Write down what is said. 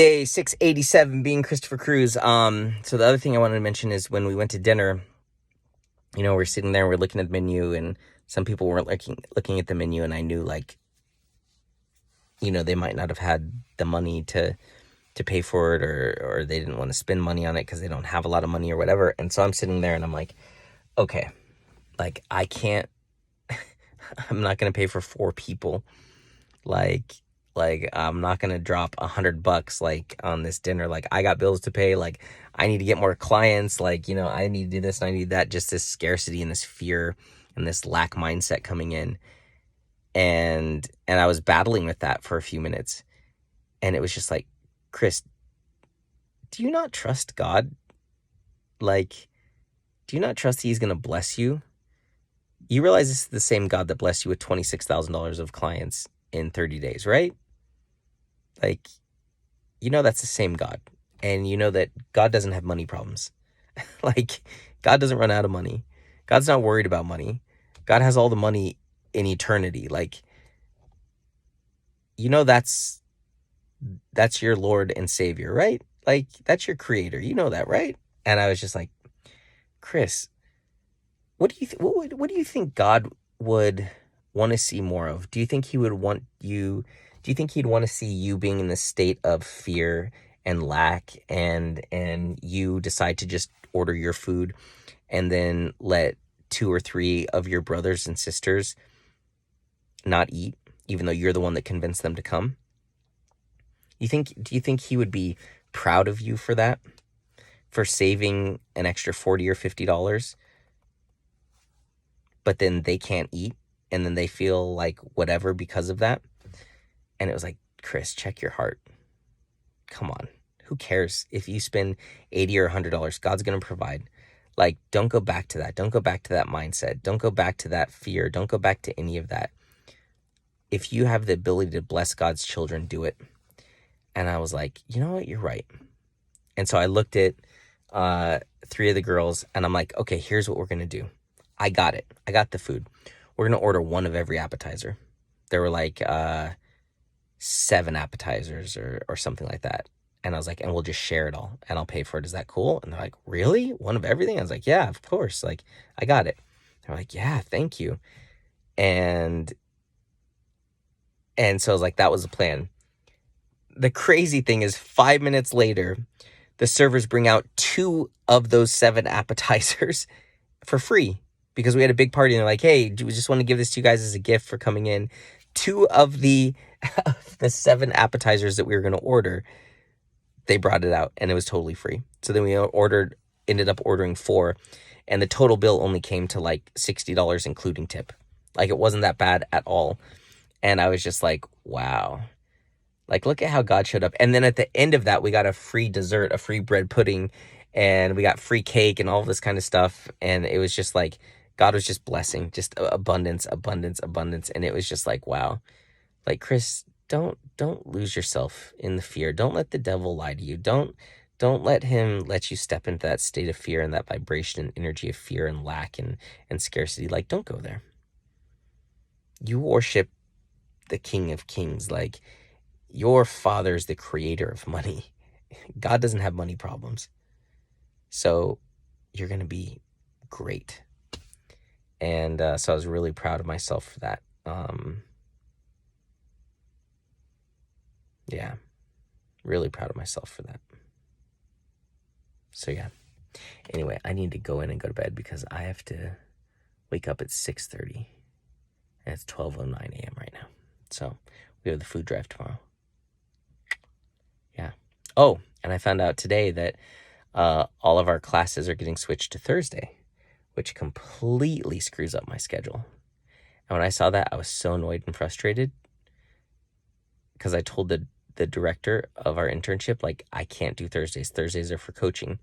Day 687 being Christopher Cruz. So the other thing I wanted to mention is when we went to dinner, we're sitting there, we're looking at the menu, and some people weren't looking at the menu, and I knew, like, they might not have had the money to pay for it, or they didn't want to spend money on it because they don't have a lot of money or whatever. And so I'm sitting there and I'm like, okay, like, I can't, I'm not going to pay for 4 people. Like, I'm not going to drop $100 like on this dinner. Like, I got bills to pay. Like, I need to get more clients. Like, I need to do this and I need that. Just this scarcity and this fear and this lack mindset coming in. And I was battling with that for a few minutes. And it was just like, Chris, do you not trust God? Like, do you not trust he's going to bless you? You realize this is the same God that blessed you with $26,000 of clients in 30 days, right? Like, that's the same God. And that God doesn't have money problems. Like, God doesn't run out of money. God's not worried about money. God has all the money in eternity. Like, that's your Lord and Savior, right? Like, that's your creator. You know that, right? And I was just like, Chris, what do you think God would want to see more of? Do you think he would want you, do you think he'd want to see you being in this state of fear and lack, and you decide to just order your food and then let 2 or 3 of your brothers and sisters not eat, even though you're the one that convinced them to come? Do you think he would be proud of you for that? For saving an extra $40 or $50, but then they can't eat, and then they feel like whatever because of that? And it was like, Chris, check your heart. Come on. Who cares if you spend $80 or $100? God's going to provide. Like, don't go back to that. Don't go back to that mindset. Don't go back to that fear. Don't go back to any of that. If you have the ability to bless God's children, do it. And I was like, you know what? You're right. And so I looked at 3 of the girls, and I'm like, okay, here's what we're going to do. I got it. I got the food. We're going to order 1 of every appetizer. There were like 7 appetizers or something like that. And I was like, and we'll just share it all, and I'll pay for it. Is that cool? And they're like, really? 1 of everything? I was like, yeah, of course. Like, I got it. They're like, yeah, thank you. And so I was like, that was the plan. The crazy thing is, 5 minutes later, the servers bring out 2 of those 7 appetizers for free, because we had a big party, and they're like, hey, we just want to give this to you guys as a gift for coming in. 2 of the 7 appetizers that we were going to order, they brought it out, and it was totally free. So then we ended up ordering 4, and the total bill only came to like $60, including tip. Like, it wasn't that bad at all. And I was just like, wow. Like, look at how God showed up. And then at the end of that, we got a free dessert, a free bread pudding, and we got free cake and all this kind of stuff. And it was just like, God was just blessing, just abundance, abundance, abundance. And it was just like, wow. Like, Chris, don't lose yourself in the fear. Don't let the devil lie to you. Don't let him let you step into that state of fear and that vibration and energy of fear and lack and scarcity. Like, don't go there. You worship the King of Kings. Like, your father's the creator of money. God doesn't have money problems. So you're going to be great. And so I was really proud of myself for that. Yeah, really proud of myself for that. So yeah. Anyway, I need to go in and go to bed because I have to wake up at 6:30. And it's 12:09 a.m. right now. So we have the food drive tomorrow. Yeah. Oh, and I found out today that all of our classes are getting switched to Thursday, which completely screws up my schedule. And when I saw that, I was so annoyed and frustrated because I told the director of our internship, like, I can't do Thursdays. Thursdays are for coaching.